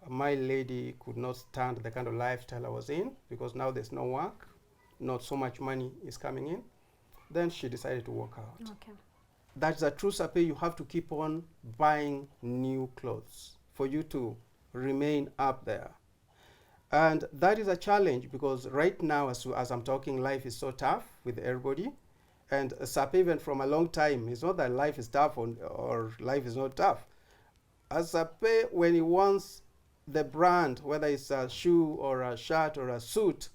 my lady could not stand the kind of lifestyle I was in because now there's no work, not so much money is coming in. Then she decided to walk out. Okay. That's a true Sape. You have to keep on buying new clothes for you to remain up there. And that is a challenge because right now, as I'm talking, life is so tough with everybody. And Sape, even from a long time, it's not that life is tough or life is not tough. As Sape, when he wants the brand, whether it's a shoe or a shirt or a suit,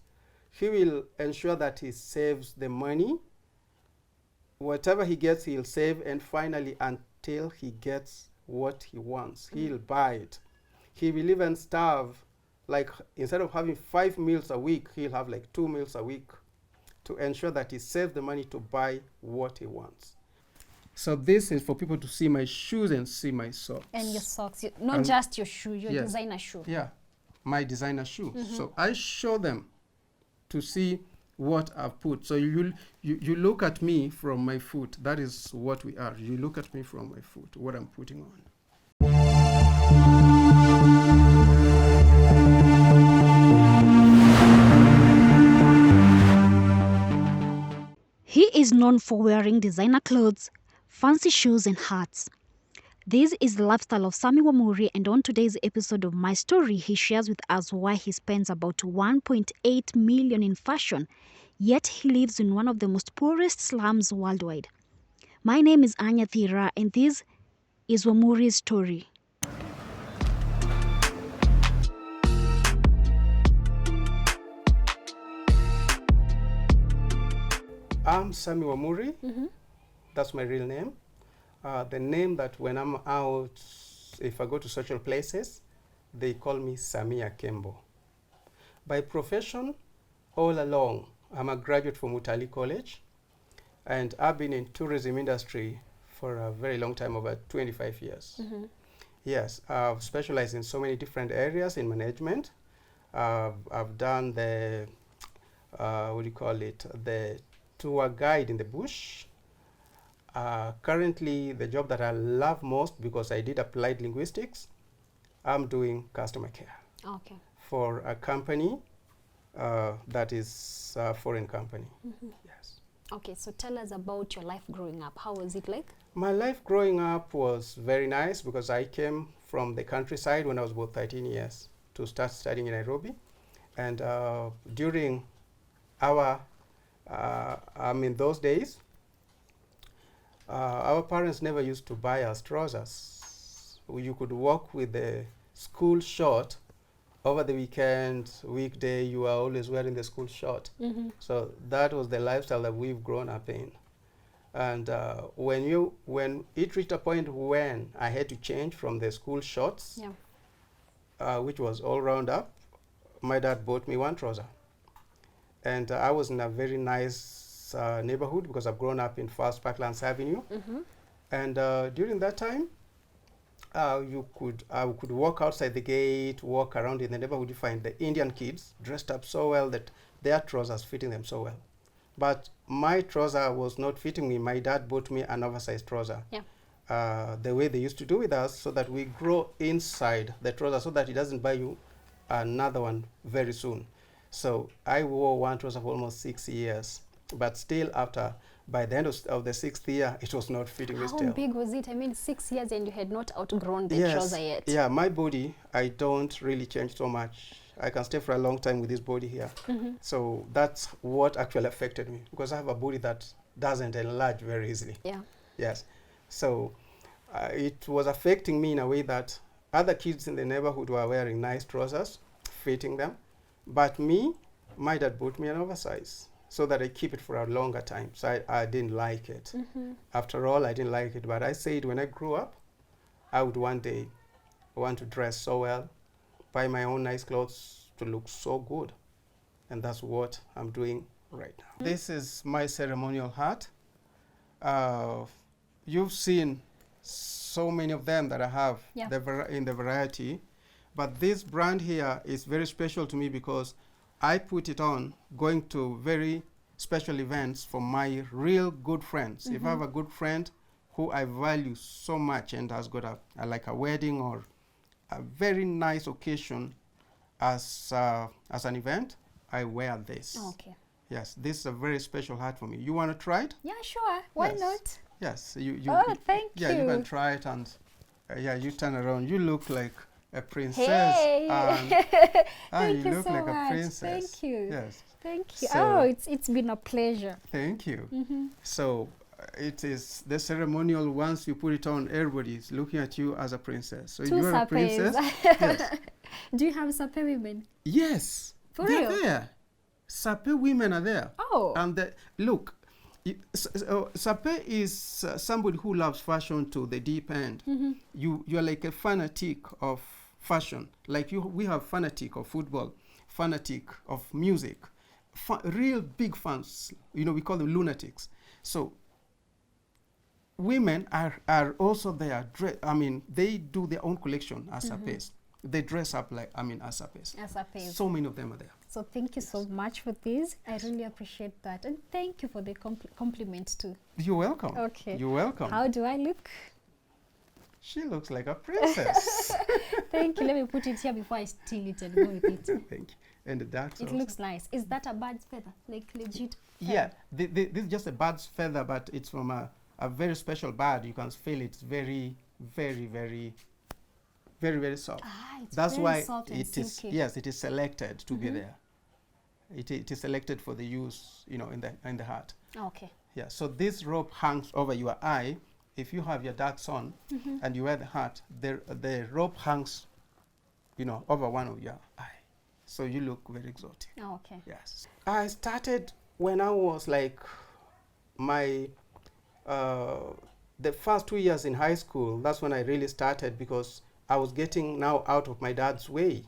he will ensure that he saves the money. Whatever he gets, he'll save, and finally, until he gets what he wants, he'll buy it. He will even starve, like instead of having 5 meals a week, he'll have like 2 meals a week to ensure that he saves the money to buy what he wants. So this is for people to see my shoes and see my socks. And your socks, not just your shoe, your yes, designer shoe. Yeah, my designer shoes. So I show them to see what I've put. So you look at me from my foot. That is what we are. You look at me from my foot, what I'm putting on. He is known for wearing designer clothes, fancy shoes and hats. This is the lifestyle of Sammy Wamuri, and on today's episode of My Story, he shares with us why he spends about 1.8 million in fashion, yet he lives in one of the most poorest slums worldwide. My name is Anya Thira, and this is Wamuri's story. I'm Sammy Wamuri. That's my real name. The name that when I'm out, if I go to social places, they call me Samia Kembo. By profession, all along, I'm a graduate from Utali College, and I've been in tourism industry for a very long time, over 25 years. Yes, I've specialized in so many different areas in management. I've done the, the tour guide in the bush. Currently, the job that I love most, because I did applied linguistics, I'm doing customer care. Okay. For a company that is a foreign company. Yes. Okay, so tell us about your life growing up. How was it like? My life growing up was very nice because I came from the countryside when I was about 13 years to start studying in Nairobi. And during our, those days, our parents never used to buy us trousers. You could walk with the school short. Over the weekend, weekday, you are always wearing the school short. So that was the lifestyle that we've grown up in. And when it reached a point when I had to change from the school shorts, which was all round up, my dad bought me one trouser. And I was in a very nice neighborhood because I've grown up in First Parklands Avenue. And during that time, I could walk outside the gate, walk around in the neighborhood, you find the Indian kids dressed up so well that their trousers fitting them so well. But my trouser was not fitting me. My dad bought me an oversized trouser. The way they used to do with us, so that we grow inside the trouser so that he doesn't buy you another one very soon. So I wore one trouser for almost 6 years, but still by the end of the 6th year, it was not fitting me still. How big was it? I mean, 6 years and you had not outgrown the trouser yet. Yeah, my body, I don't really change so much. I can stay for a long time with this body here. So that's what actually affected me, because I have a body that doesn't enlarge very easily. Yes. So it was affecting me in a way that other kids in the neighborhood were wearing nice trousers, fitting them. But me, my dad bought me an oversize so that I keep it for a longer time. So I didn't like it. After all, I didn't like it. But I said when I grew up, I would one day want to dress so well, buy my own nice clothes to look so good. And that's what I'm doing right now. This is my ceremonial hat. You've seen so many of them that I have in the variety. But this brand here is very special to me because I put it on going to very special events for my real good friends. If I have a good friend who I value so much and has got like a wedding or a very nice occasion as an event, I wear this. Okay. Yes, this is a very special hat for me. You want to try it? Yeah, sure. Why Yes. not? Yes. Oh, thank Yeah, you you. can try it, and yeah, you turn around. You look like a princess. Hey. And, Thank you you look so like a much. princess. Thank you. Yes. Thank you. So- It's been a pleasure. Thank you. Mm-hmm. So it is the ceremonial. Once you put it on, everybody's looking at you as a princess. So Two you're a Sapes. princess. Yes. Do you have Sape women? Yes. For they're real? there. Sape women are there. Oh. And look, Sape is somebody who loves fashion to the deep end. Mm-hmm. You're like a fanatic of fashion. Like we have fanatic of football, fanatic of music, real big fans. You know, we call them lunatics. So women are also there. They do their own collection as Sapes. They dress up like as Sapes. As Sapes. So many of them are there. So thank you so much for this. I really appreciate that. And thank you for the compliment too. You're welcome. Okay. You're welcome. How do I look? She looks like a princess. Thank you. Let me put it here before I steal it and go with it. Thank you. And the dark. It looks nice. Is that a bird's feather? Like legit? Yeah. This is just a bird's feather, but it's from a very special bird. You can feel it's very, very, very, very, very soft. It's That's very why soft and it is. silky. Yes, it is selected to be there. It is selected for the use, in the heart. Okay. Yeah. So this rope hangs over your eye. If you have your darks on and you wear the hat, the rope hangs, over one of your eye. So you look very exotic. Oh, okay. Yes. I started when I was like the first 2 years in high school. That's when I really started, because I was getting now out of my dad's way.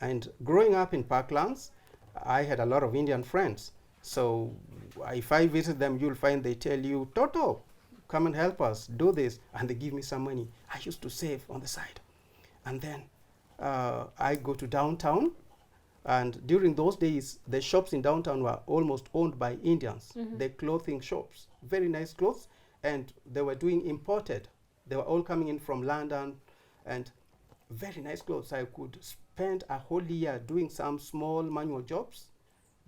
And growing up in Parklands, I had a lot of Indian friends. So if I visit them, you'll find they tell you, Toto, come and help us, do this. And they give me some money. I used to save on the side. And then I go to downtown. And during those days, the shops in downtown were almost owned by Indians. The clothing shops, very nice clothes. And they were doing imported. They were all coming in from London, and very nice clothes. I could spend a whole year doing some small manual jobs,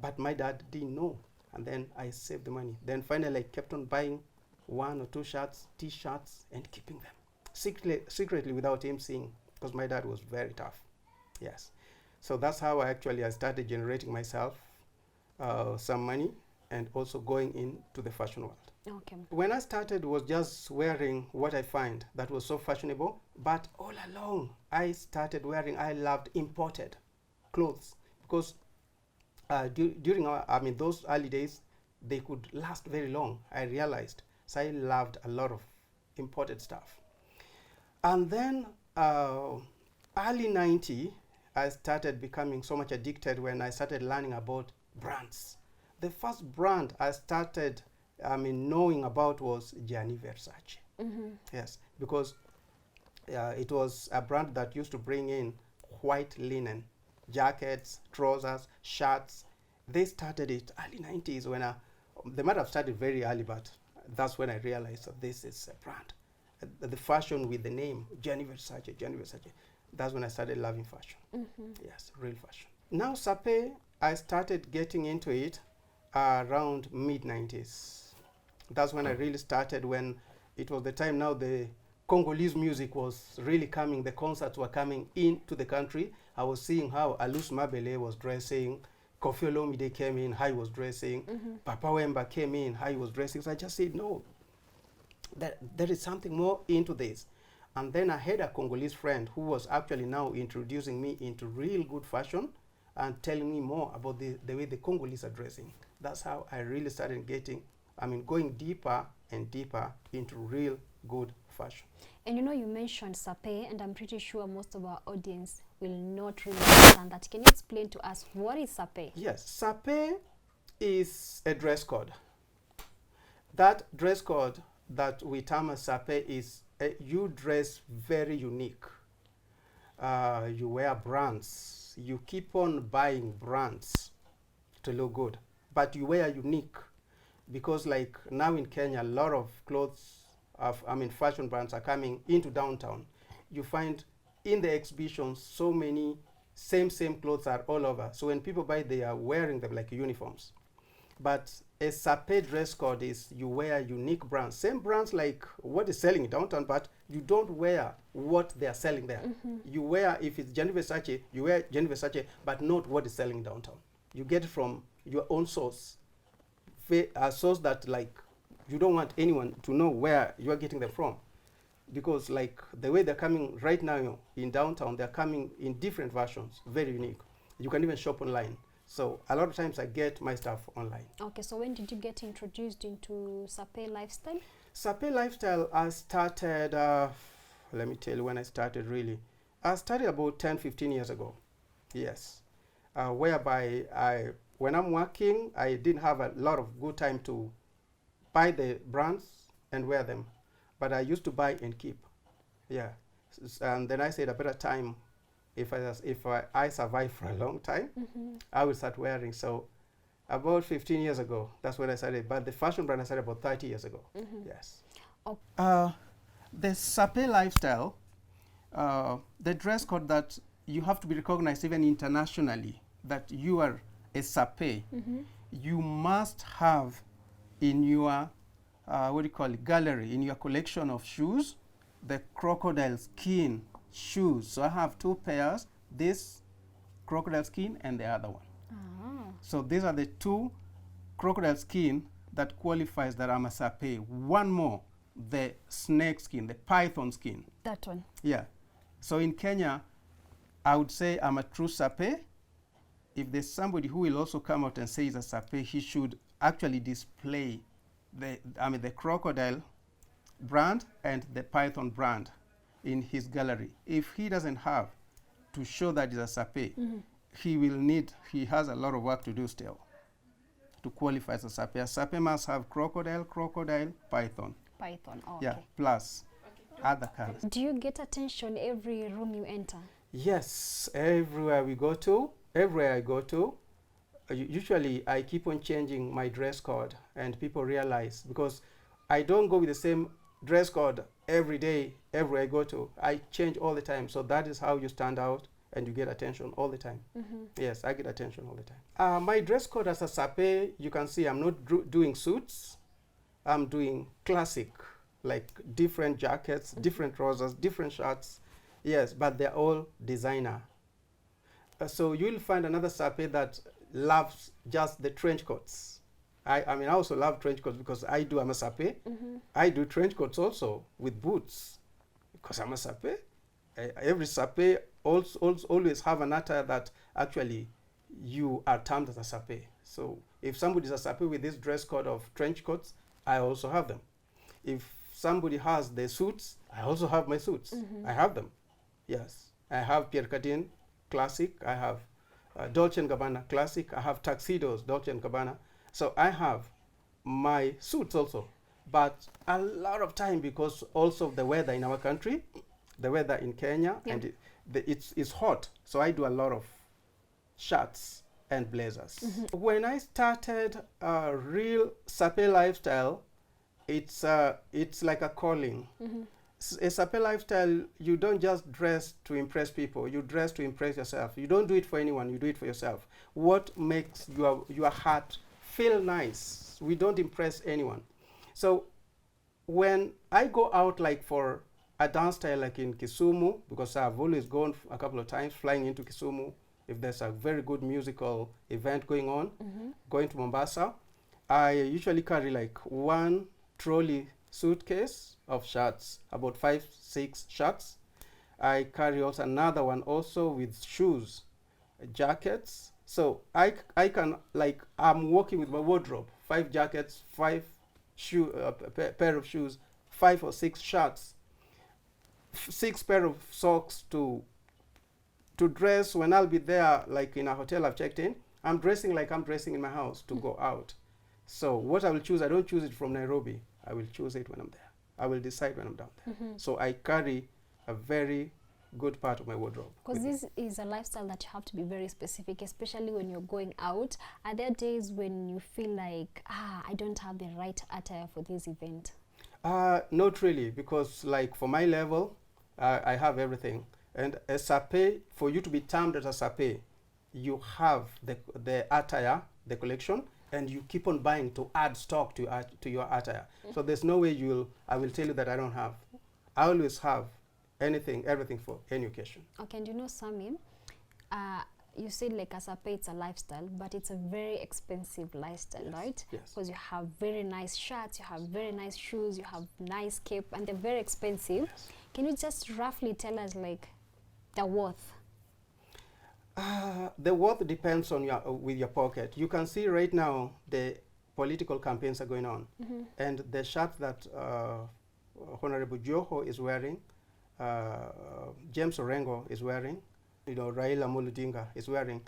but my dad didn't know. And then I saved the money. Then finally I kept on buying 1 or 2 shirts, T-shirts, and keeping them secretly without him seeing, because my dad was very tough. Yes. So that's how I started generating myself some money, and also going into the fashion world. Okay. When I started, was just wearing what I find that was so fashionable, but all along I loved imported clothes, because during those early days, they could last very long, I realized. So I loved a lot of imported stuff. And then early 90, I started becoming so much addicted when I started learning about brands. The first brand I started knowing about was Gianni Versace. Yes, because it was a brand that used to bring in white linen jackets, trousers, shirts. They started it early 90s when they might have started very early, but that's when I realized that this is a brand. The fashion with the name Gianni Versace, Gianni Versace. That's when I started loving fashion. Yes, real fashion. Now Sape, I started getting into it around mid-90s. That's when I really started, when it was the time now the Congolese music was really coming, the concerts were coming into the country. I was seeing how Alus Mabele was dressing, Koffi Olomide came in, how he was dressing, Papa Wemba came in, how he was dressing. So I just said, no, there is something more into this. And then I had a Congolese friend who was actually now introducing me into real good fashion and telling me more about the way the Congolese are dressing. That's how I really started going deeper and deeper into real good fashion. And you mentioned Sape, and I'm pretty sure most of our audience will not really understand that. Can you explain to us what is Sape? Yes, Sape is a dress code. That dress code that we term as Sape is you dress very unique. You wear brands. You keep on buying brands to look good, but you wear unique, because like now in Kenya, a lot of clothes fashion brands are coming into downtown. You find in the exhibition, so many same clothes are all over. So when people buy, they are wearing them like uniforms. But a Sape dress code is you wear unique brands, same brands like what is selling downtown, but you don't wear what they are selling there. You wear, if it's Gianni Versace, you wear Gianni Versace, but not what is selling downtown. You get it from your own source, a source that like you don't want anyone to know where you are getting them from. Because like the way they're coming right now in downtown, they're coming in different versions, very unique. You can even shop online. So a lot of times I get my stuff online. Okay, so when did you get introduced into Sape lifestyle? Sape lifestyle, I started, let me tell you when I started really. I started about 10, 15 years ago. Yes. Whereby when I'm working, I didn't have a lot of good time to buy the brands and wear them. But I used to buy and keep. Yeah. And then I said a better time, if I survive for a long time, I will start wearing. So about 15 years ago, that's when I started. But the fashion brand I started about 30 years ago. Yes. Oh. The Sape lifestyle, the dress code that you have to be recognized even internationally, that you are a Sape, you must have in your, what do you call it, gallery, in your collection of shoes, the crocodile skin shoes. So I have two pairs, this crocodile skin and the other one. So these are the two crocodile skin that qualifies that I'm a Sape. One more, the snake skin, the python skin. That one. Yeah. So in Kenya, I would say I'm a true Sape. If there's somebody who will also come out and say he's a Sape, he should actually display the crocodile brand and the python brand in his gallery. If he doesn't have to show that he's a Sape, he has a lot of work to do still to qualify as a Sape. A Sape must have crocodile, python. Python, oh, yeah, okay. Plus other colors. Do you get attention every room you enter? Yes, everywhere I go to, usually I keep on changing my dress code, and people realize, because I don't go with the same dress code every day, everywhere I go to. I change all the time. So that is how you stand out and you get attention all the time. Yes, I get attention all the time. My dress code as a Sape, you can see I'm not doing suits. I'm doing classic, like different jackets, different trousers, different shirts. Yes, but they're all designer. So you'll find another Sape that loves just the trench coats. I mean, I also love trench coats because I'm a Sape. I do trench coats also with boots because I'm a Sape. Every Sape always have an attire that actually you are termed as a Sape. So if somebody is a Sape with this dress code of trench coats, I also have them. If somebody has the suits, I also have my suits. I have them. Yes. I have Pierre Cardin classic. I have Dolce & Gabbana classic. I have tuxedos, Dolce & Gabbana. So I have my suits also. But a lot of time, because also the weather in our country, the weather in Kenya, and it's hot. So I do a lot of shirts and blazers. When I started real Sape lifestyle, it's like a calling. A Sape lifestyle, you don't just dress to impress people, you dress to impress yourself. You don't do it for anyone, you do it for yourself. What makes your heart feel nice? We don't impress anyone. So when I go out like for a dance style like in Kisumu, because I've always gone a couple of times flying into Kisumu, if there's a very good musical event going on, going to Mombasa, I usually carry like one trolley suitcase of shirts, about 5-6 shirts. I carry also another one also with shoes, jackets. So I can, like, I'm working with my wardrobe, 5 jackets, 5 pair of shoes, 5 or 6 shirts, 6 pair of socks to dress when I'll be there, like in a hotel I've checked in. I'm dressing like I'm dressing in my house to go out. So what I will choose, I don't choose it from Nairobi. I will choose it when I'm there. I will decide when I'm down there. So I carry a very good part of my wardrobe. Because this is a lifestyle that you have to be very specific, especially when you're going out. Are there days when you feel like, I don't have the right attire for this event? Not really, because like for my level, I have everything. And a Sape, for you to be termed as a Sape, you have the attire, the collection, and you keep on buying to add stock to your attire. So there's no way I will tell you that I don't have. I always have everything for any occasion. Okay, and you know, Sammy, you said like as a pay, it's a lifestyle, but it's a very expensive lifestyle, yes, right? Yes. Because you have very nice shirts, you have very nice shoes, you have nice cape, and they're very expensive. Yes. Can you just roughly tell us like the worth? The worth depends on with your pocket. You can see right now the political campaigns are going on, and the shirt that Honorable Joho is wearing, James Orengo is wearing, Raila Muludinga is wearing,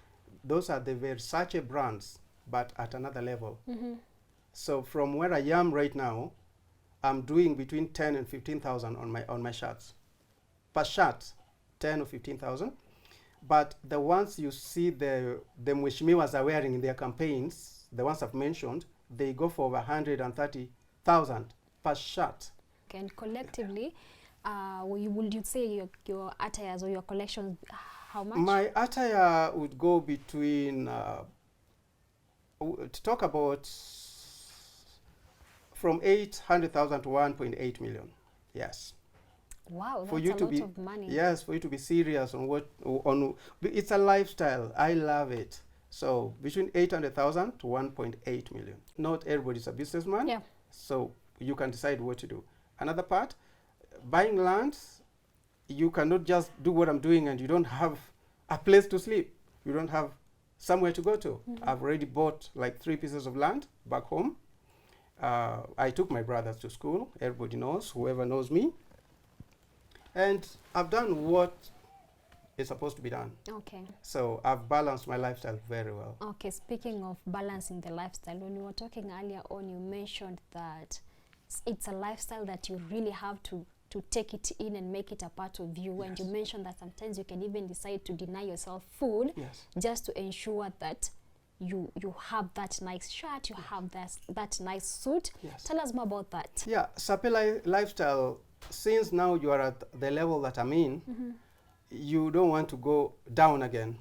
those are the Versace brands, but at another level. So from where I am right now, I'm doing between 10 and 15,000 on my shirts. Per shirt, 10 or 15,000. But the ones you see the Mweshimiwas are wearing in their campaigns, the ones I've mentioned, they go for over 130,000 per shirt. Okay, and collectively, would you say your attires or your collection, how much? My attire would go between, to talk about, from 800,000 to 1.8 million. Yes. Wow, that's a lot of money. Yes, for you to be serious on it's a lifestyle. I love it. So between 800,000 to 1.8 million. Not everybody's a businessman. Yeah. So you can decide what to do. Another part, buying land, you cannot just do what I'm doing and you don't have a place to sleep. You don't have somewhere to go to. I've already bought like 3 pieces of land back home. I took my brothers to school. Everybody knows, whoever knows me. And I've done what is supposed to be done. Okay. So I've balanced my lifestyle very well. Okay, speaking of balancing the lifestyle, when you were talking earlier on, you mentioned that it's a lifestyle that you really have to take it in and make it a part of you. Yes. And you mentioned that sometimes you can even decide to deny yourself food, yes, just to ensure that you have that nice shirt, you have that nice suit. Yes. Tell us more about that. Yeah, Sape lifestyle, since now you are at the level that I'm in, you don't want to go down again.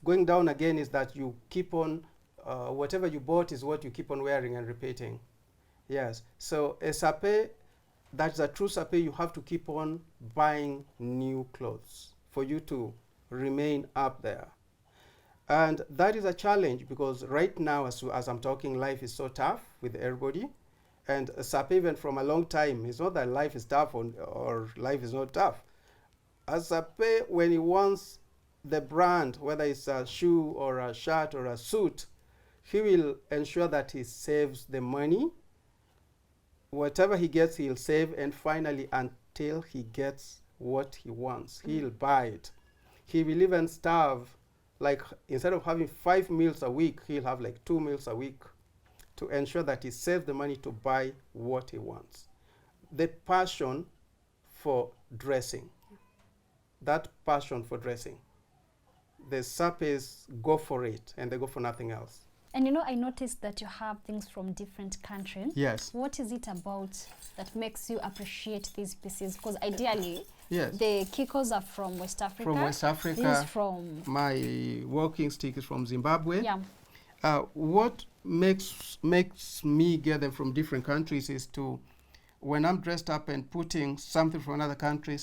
Going down again is that you keep on, whatever you bought is what you keep on wearing and repeating. Yes, so a Sape, that's a true Sape, you have to keep on buying new clothes for you to remain up there. And that is a challenge because right now, as I'm talking, life is so tough with everybody. And Sape, even from a long time, it's not that life is tough or life is not tough. As Sape, when he wants the brand, whether it's a shoe or a shirt or a suit, he will ensure that he saves the money. Whatever he gets, he'll save, and finally, until he gets what he wants, he'll buy it. He will even starve, like instead of having 5 meals a week, he'll have like 2 meals a week to ensure that he saves the money to buy what he wants. The passion for dressing, that passion for dressing, the Sapes go for it and they go for nothing else. And you know, I noticed that you have things from different countries. Yes. What is it about that makes you appreciate these pieces? Because ideally, yes, the Kikos are from West Africa. From West Africa. This is from... My walking stick is from Zimbabwe. Yeah. What makes me get them from different countries is to, when I'm dressed up and putting something from another country,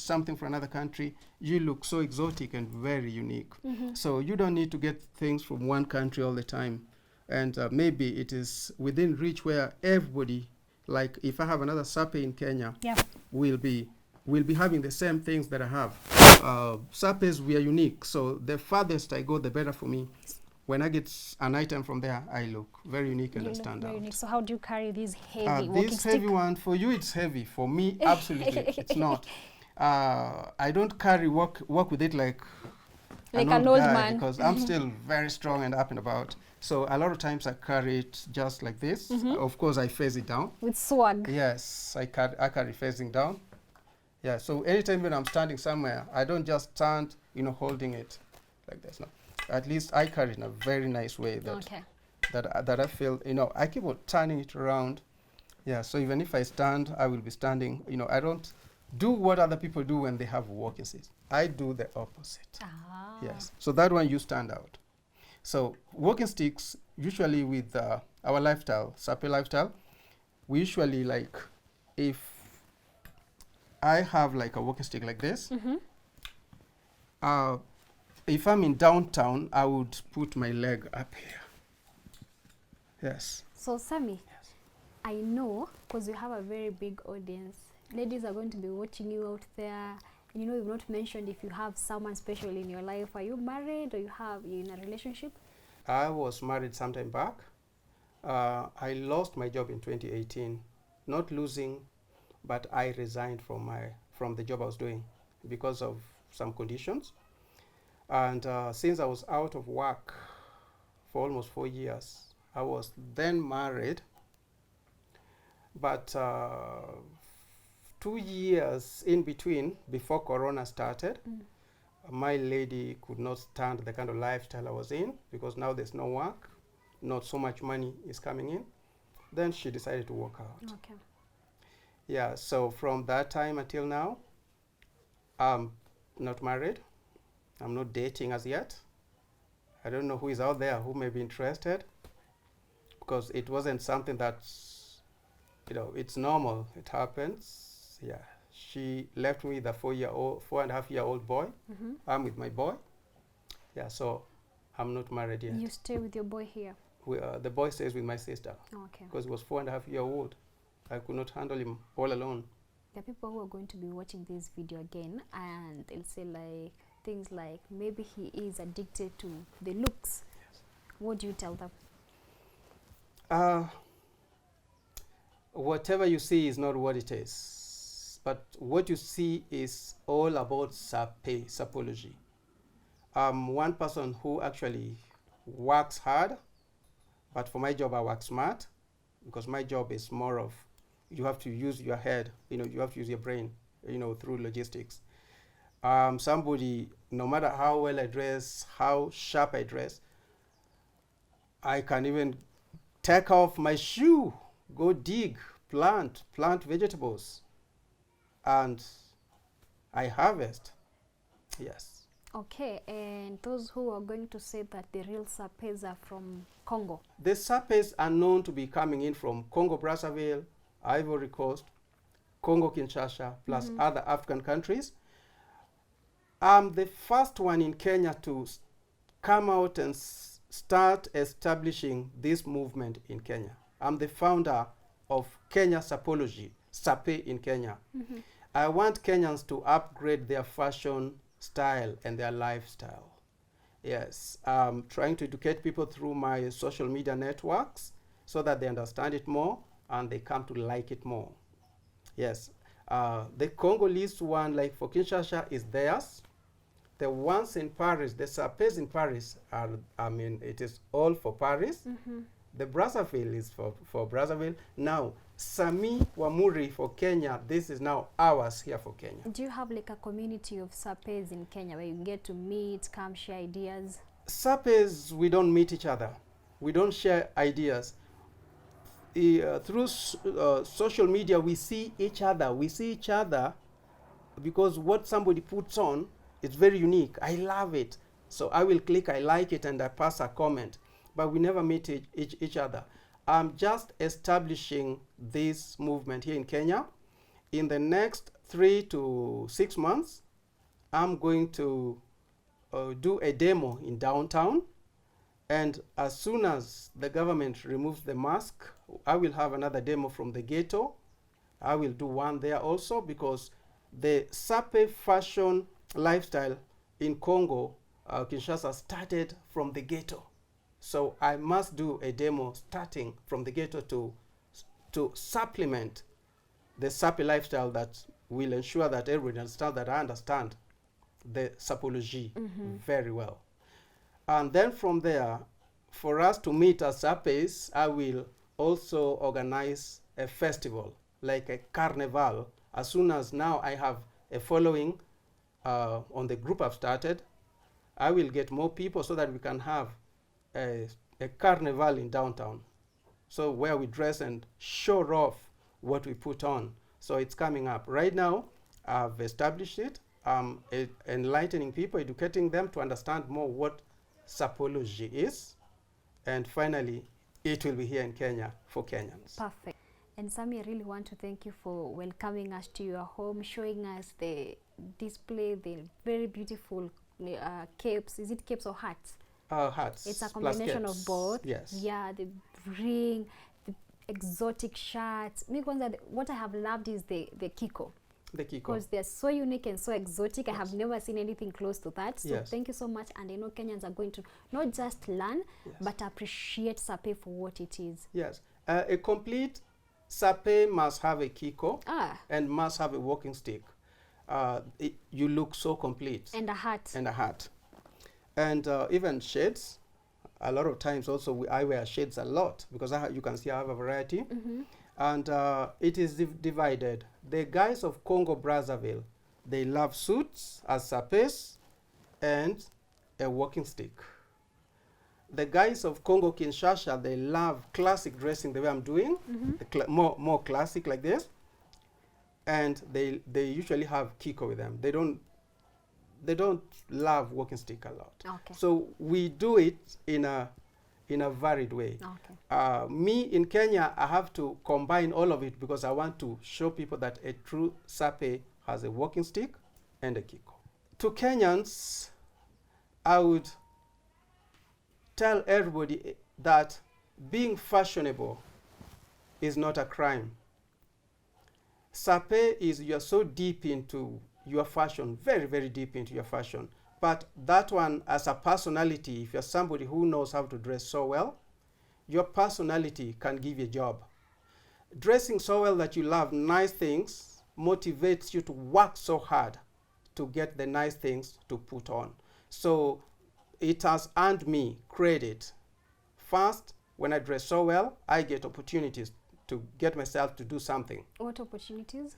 you look so exotic and very unique. So you don't need to get things from one country all the time. And maybe it is within reach where everybody, like if I have another Sape in Kenya, yeah, we'll be having the same things that I have. Sapes, we are unique. So the farthest I go, the better for me. When I get an item from there, I look very unique and I stand out. Unique. So how do you carry these heavy walking this stick? Heavy one, for you it's heavy. For me, absolutely, it's not. I don't walk with it like an old man, because I'm still very strong and up and about. So a lot of times I carry it just like this. Of course, I face it down. With swag. Yes, I carry facing down. Yeah, so anytime when I'm standing somewhere, I don't just stand, holding it like this. No. At least I carry it in a very nice way that I feel, I keep on turning it around. Yeah, so even if I stand, I will be standing. I don't do what other people do when they have walking sticks. I do the opposite. Ah. Yes. So that one you stand out. So walking sticks, usually with our lifestyle, Sape lifestyle, we usually like, if I have like a walking stick like this, if I'm in downtown, I would put my leg up here. Yes. So Sammy, I know, because you have a very big audience, ladies are going to be watching you out there. You know, you've not mentioned if you have someone special in your life. Are you married, or you in a relationship? I was married sometime back. I lost my job in 2018. Not losing, but I resigned from the job I was doing because of some conditions. And since I was out of work for almost 4 years, I was then married. But 2 years in between, before Corona started, my lady could not stand the kind of lifestyle I was in, because now there's no work, not so much money is coming in. Then she decided to walk out. Okay. Yeah, so from that time until now, I'm not married. I'm not dating as yet. I don't know who is out there who may be interested, because it wasn't something that's, you know, it's normal. It happens. Yeah. She left me with a 4.5-year-old boy. I'm with my boy. Yeah, so I'm not married yet. You stay with your boy here? The boy stays with my sister. Okay. Because he was 4.5-year-old. I could not handle him all alone. There are people who are going to be watching this video again, and they'll say like things like, maybe he is addicted to the looks. Yes. What do you tell them? Whatever you see is not what it is. But what you see is all about sapology. One person who actually works hard, but for my job I work smart, because my job is more of, you have to use your head, you know, you have to use your brain, you know, through logistics. Somebody, no matter how well I dress, how sharp I dress, I can even take off my shoe, go dig, plant vegetables, and I harvest. Yes. Okay, and those who are going to say that the real Sapes are from Congo? The Sapes are known to be coming in from Congo Brazzaville, Ivory Coast, Congo Kinshasa, plus other African countries. I'm the first one in Kenya to come out and start establishing this movement in Kenya. I'm the founder of Kenya Sapology, Sape in Kenya. I want Kenyans to upgrade their fashion style and their lifestyle. Yes, I'm trying to educate people through my social media networks so that they understand it more and they come to like it more. Yes, the Congolese one, like for Kinshasa, is theirs. The ones in Paris, the Sapes in Paris, are, I mean, it is all for Paris. The Brazzaville is for Brazzaville. Now, Sammy Wamuri for Kenya, this is now ours here for Kenya. Do you have like a community of Sapes in Kenya where you get to meet, come share ideas? Sapes, we don't meet each other. We don't share ideas. Through social media, we see each other. We see each other because what somebody puts on is very unique. I love it. So I will click, I like it, and I pass a comment. But we never meet each other. I'm just establishing this movement here in Kenya. In the next 3 to 6 months, I'm going to do a demo in downtown. And as soon as the government removes the mask, I will have another demo from the ghetto. I will do one there also, because the Sape fashion lifestyle in Congo, Kinshasa, started from the ghetto. So I must do a demo starting from the ghetto to supplement the Sape lifestyle that will ensure that everyone understands that I understand the sapology very well. And then from there, for us to meet as Sapes, I will also organize a festival, like a carnival. As soon as now I have a following on the group I've started, I will get more people so that we can have a carnival in downtown. So where we dress and show off what we put on. So it's coming up. Right now, I've established it. Enlightening people, educating them to understand more what sapology is. And finally, it will be here in Kenya for Kenyans. Perfect. And Sammy, I really want to thank you for welcoming us to your home, showing us the display, the very beautiful capes. Is it capes or hats? Hats. It's a combination of both. Yes. Yeah, the ring, the exotic shirts. Me, what I have loved is the kiko. The kiko. Because they're so unique and so exotic. Yes. I have never seen anything close to that. So Yes. thank you so much. And I know Kenyans are going to not just learn, Yes. but appreciate Sape for what it is. Yes. A complete Sape must have a kiko and must have a walking stick. You look so complete. And a hat. And a hat. And even shades. A lot of times also I wear shades a lot because you can see I have a variety. And it is divided. The guys of Congo Brazzaville, they love suits as sapes and a walking stick. The guys of Congo Kinshasa, they love classic dressing the way I'm doing, more classic like this. And they usually have kiko with them. They don't love walking stick a lot. Okay. So we do it in a varied way. Okay. Me in Kenya, I have to combine all of it because I want to show people that a true Sape has a walking stick and a kiko. To Kenyans, I would tell everybody that being fashionable is not a crime. Sape is you're so deep into your fashion, very, very deep into your fashion. But that one, as a personality, if you're somebody who knows how to dress so well, your personality can give you a job. Dressing so well that you love nice things motivates you to work so hard to get the nice things to put on. So it has earned me credit. First, when I dress so well, I get opportunities to get myself to do something. What opportunities?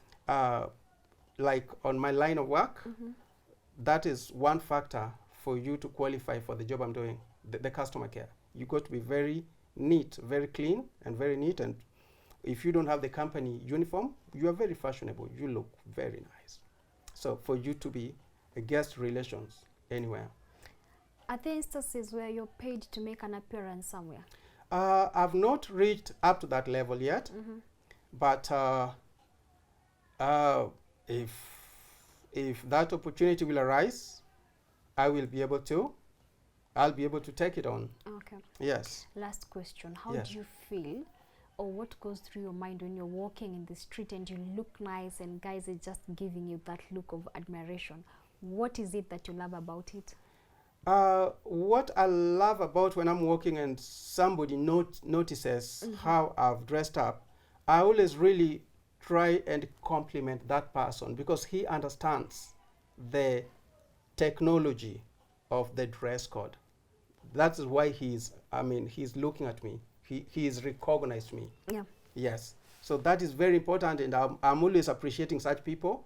Like on my line of work, that is one factor for you to qualify for the job I'm doing, the customer care. You got to be very neat, very clean, and very neat. And if you don't have the company uniform, you are very fashionable. You look very nice. So for you to be a guest relations anywhere. Are there instances where you're paid to make an appearance somewhere? I've not reached up to that level yet, but if that opportunity will arise, I'll be able to take it on. Okay. Yes. Last question. How Yes. do you feel, or what goes through your mind when you're walking in the street and you look nice and guys are just giving you that look of admiration? What is it that you love about it? What I love about when I'm walking and somebody notices how I've dressed up, I always really try and compliment that person because he understands the technology of the dress code. That is why he's looking at me. He's recognized me. Yeah. Yes. So that is very important, and I'm always appreciating such people.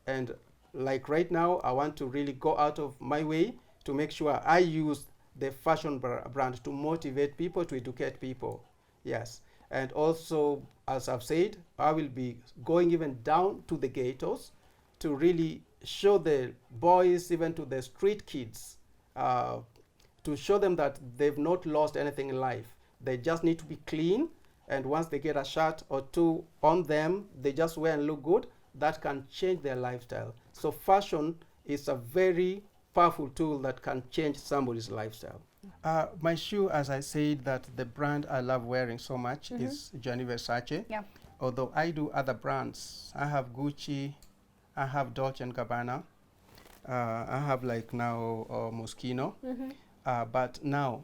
And like right now, I want to really go out of my way to make sure I use the fashion brand to motivate people, to educate people. Yes. And also, as I've said, I will be going even down to the ghettos to really show the boys, even to the street kids, to show them that they've not lost anything in life. They just need to be clean, and once they get a shirt or two on them, they just wear and look good. That can change their lifestyle. So fashion is a very powerful tool that can change somebody's lifestyle. My shoe, as I said, that the brand I love wearing so much is Gianni Versace. Yeah. Although I do other brands. I have Gucci, I have Dolce & Gabbana, I have like now Moschino. But now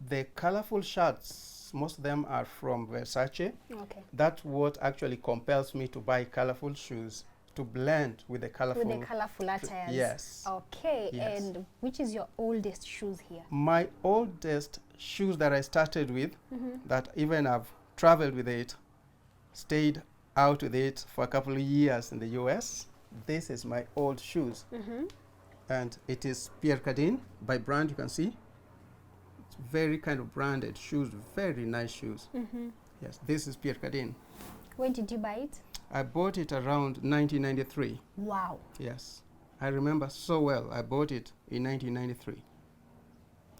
the colorful shirts, most of them are from Versace. Okay. That's what actually compels me to buy colorful shoes, to blend with the colorful. With the colorful attires. Yes. Okay. Yes. And which is your oldest shoes here? My oldest shoes that I started with, that even I've traveled with it, stayed out with it for a couple of years in the US. This is my old shoes. And it is Pierre Cardin by brand, you can see. It's very kind of branded shoes, very nice shoes. Yes, this is Pierre Cardin. When did you buy it? I bought it around 1993. Wow. Yes. I remember so well. I bought it in 1993.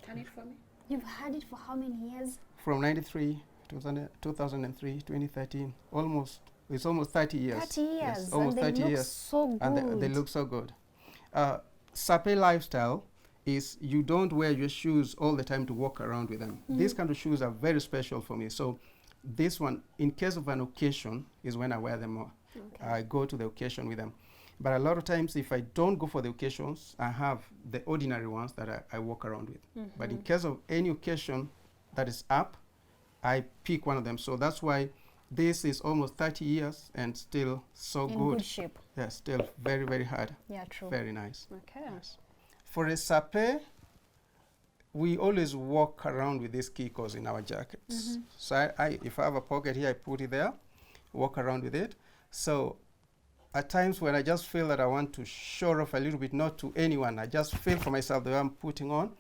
Can it for me? You've had it for how many years? From 93, 2003, 2013, it's almost 30 years. 30 years. Yes, almost and 30 they look years. so good. And they look so good. Sape lifestyle is you don't wear your shoes all the time to walk around with them. These kind of shoes are very special for me. So this one, in case of an occasion, is when I wear them more. Okay. I go to the occasion with them. But a lot of times, if I don't go for the occasions, I have the ordinary ones that I walk around with. But in case of any occasion that is up, I pick one of them. So that's why this is almost 30 years and still so In good. good shape. Yeah, still very, very hard. Yeah, true. Very nice. Okay. Yes. For a sape, we always walk around with these kikos in our jackets. So if I have a pocket here, I put it there, walk around with it. So at times when I just feel that I want to show off a little bit, not to anyone, I just feel for myself the way I'm putting on,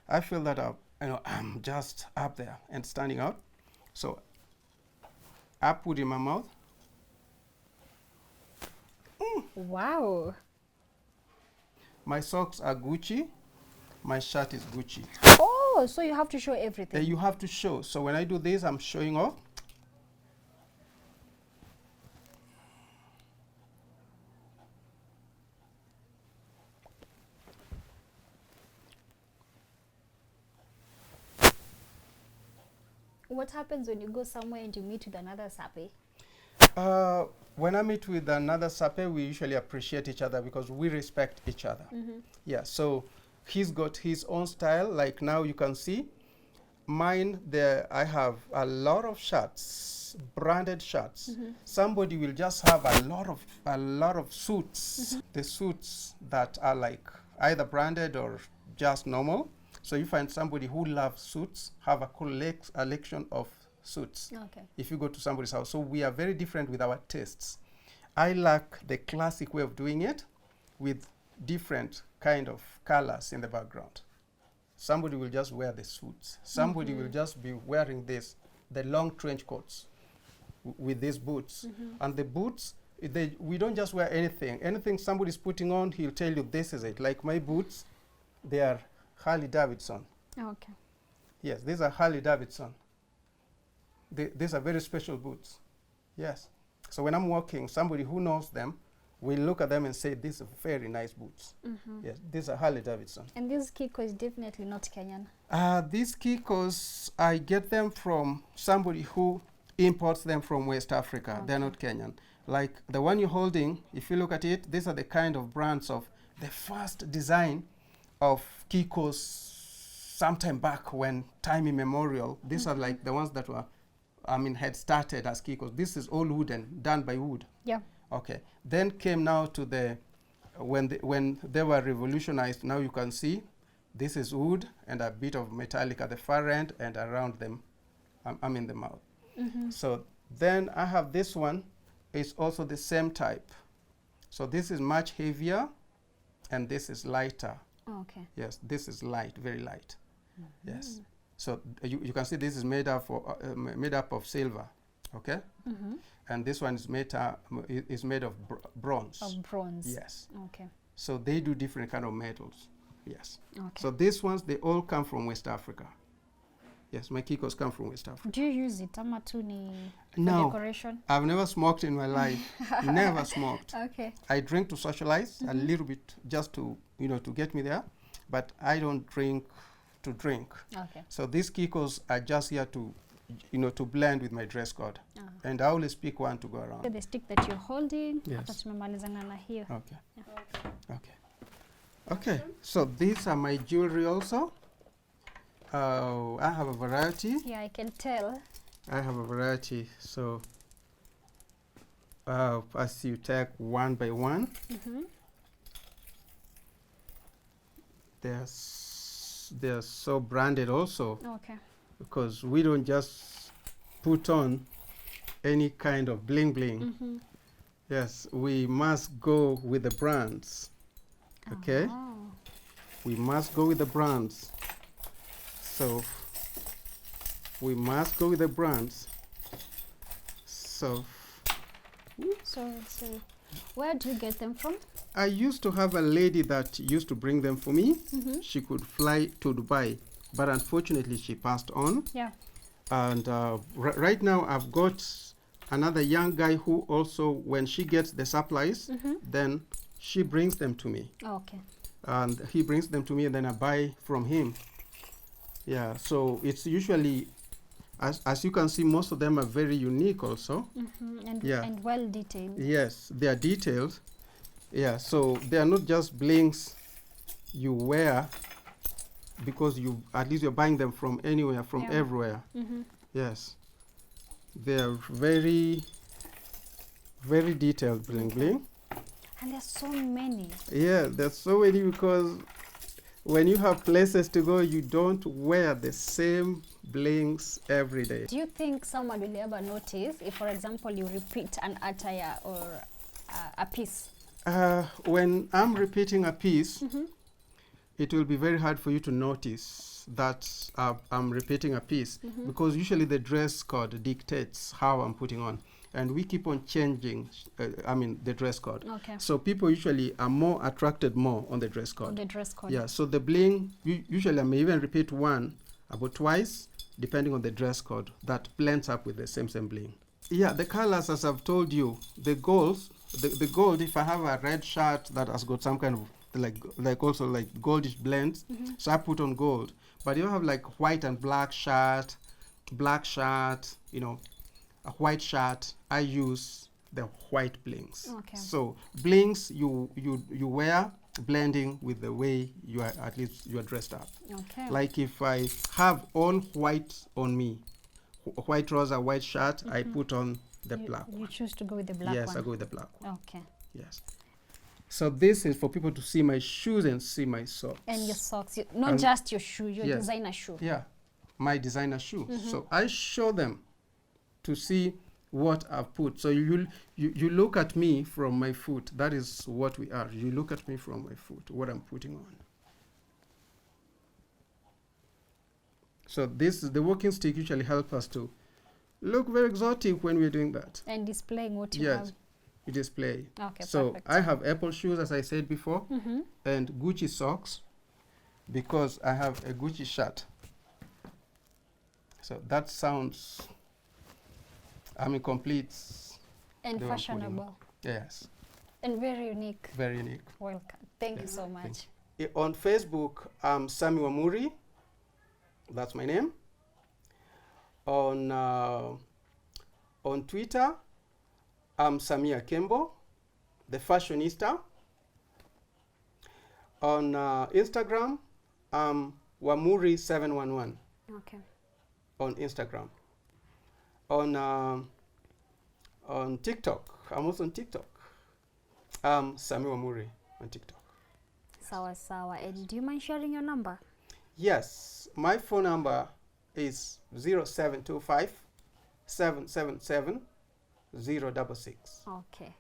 I feel that I'm just up there and standing out. So I put in my mouth. Wow. My socks are Gucci. My shirt is Gucci. Oh, so you have to show everything. You have to show. So when I do this, I'm showing off. What happens when you go somewhere and you meet with another sape? When I meet with another sape, we usually appreciate each other because we respect each other. Yeah, so he's got his own style. Like now you can see mine there. I have a lot of shirts, branded shirts. Somebody will just have a lot of suits. The suits that are like either branded or just normal. So you find somebody who loves suits, have a collection of suits. Okay. If you go to somebody's house. So we are very different with our tastes. I like the classic way of doing it with different kind of colors in the background. Somebody will just wear the suits. Somebody will just be wearing the long trench coats with these boots. And the boots, we don't just wear anything. Anything somebody's putting on, he'll tell you this is it. Like my boots, they are Harley Davidson. Okay. Yes, these are Harley Davidson. These are very special boots. Yes. So when I'm walking, somebody who knows them will look at them and say, these are very nice boots. Yes, these are Harley Davidson. And this Kiko is definitely not Kenyan. These Kikos, I get them from somebody who imports them from West Africa. Okay. They're not Kenyan. Like the one you're holding, if you look at it, these are the kind of brands of the first design of Kikos sometime back when time immemorial. These are like the ones that were, had started as Kikos. This is all wooden, done by wood. Yeah. Okay. Then came now to when they were revolutionized, now you can see this is wood and a bit of metallic at the far end and around them, in the mouth. So then I have this one. It's also the same type. So this is much heavier and this is lighter. Okay. Yes, this is light, very light. Yes. So you can see this is made up of silver, okay? And this one is made of bronze. Of bronze. Yes. Okay. So they do different kind of metals. Yes. Okay. So these ones, they all come from West Africa. Yes, my Kikos come from West Africa. Do you use it? Ama tu ni for No. decoration? I've never smoked in my life. Never smoked. Okay. I drink to socialize a little bit just to, to get me there. But I don't drink to drink. Okay. So these Kikos are just here to, to blend with my dress code. And I always pick one to go around. The stick that you're holding. Yes. Hapa tumemalizana na hiyo. Okay. Okay. Okay. So these are my jewelry also. I have a variety. Yeah, I can tell. I have a variety. So as you take one by one, they're so branded also, Okay. because we don't just put on any kind of bling bling. Yes, we must go with the brands. Okay? Oh. We must go with the brands. So we must go with the brands. So So where do you get them from? I used to have a lady that used to bring them for me. She could fly to Dubai, but unfortunately she passed on. Yeah. And right now I've got another young guy who also, when she gets the supplies, then she brings them to me. Okay. And he brings them to me, and then I buy from him. Yeah, so it's usually, as you can see, most of them are very unique also. And well detailed. Yes, they are detailed. Yeah, so they are not just blings you wear because at least you're buying them from anywhere, from everywhere. Yes, they are very, very detailed bling bling. And there's so many. Yeah, there's so many because when you have places to go, you don't wear the same blings every day. Do you think someone will ever notice if, for example, you repeat an attire or a piece? When I'm repeating a piece, it will be very hard for you to notice that I'm repeating a piece because usually the dress code dictates how I'm putting on. And we keep on changing, the dress code. Okay. So people usually are more attracted more on the dress code. On the dress code. Yeah, so the bling, usually I may even repeat one about twice, depending on the dress code, that blends up with the same bling. Yeah, the colors, as I've told you, the golds, the gold, if I have a red shirt that has got some kind of, like also like goldish blends, so I put on gold. But you have like white and black shirt, you know, a white shirt, I use the white blings. Okay. So blings you wear blending with the way you are, at least you are dressed up. Okay. Like if I have all white on me, white trouser, white shirt, I put on the black one. You choose to go with the black one? Yes, I go with the black one. Okay. Yes. So this is for people to see my shoes and see my socks. And your socks, not just your shoe, your yes. designer shoe. Yeah, my designer shoe. So I show them to see what I've put. So you look at me from my foot. That is what we are. You look at me from my foot, what I'm putting on. So the walking stick usually help us to look very exotic when we're doing that. And displaying what you Yes, have. you display. Okay, so perfect. I have Apple shoes, as I said before, and Gucci socks because I have a Gucci shirt. So that sounds, complete. And fashionable. Yes. And very unique. Very unique. Welcome. Thank you so much. On Facebook, I'm Sammy Wamuri. That's my name. On Twitter, I'm Samia Kembo, the fashionista. On Instagram, I'm Wamuri711. Okay. On Instagram. On TikTok, I'm also on TikTok. Sammy Wamuri on TikTok. Sawa. And do you mind sharing your number? Yes, my phone number is 0725 777 066. Okay.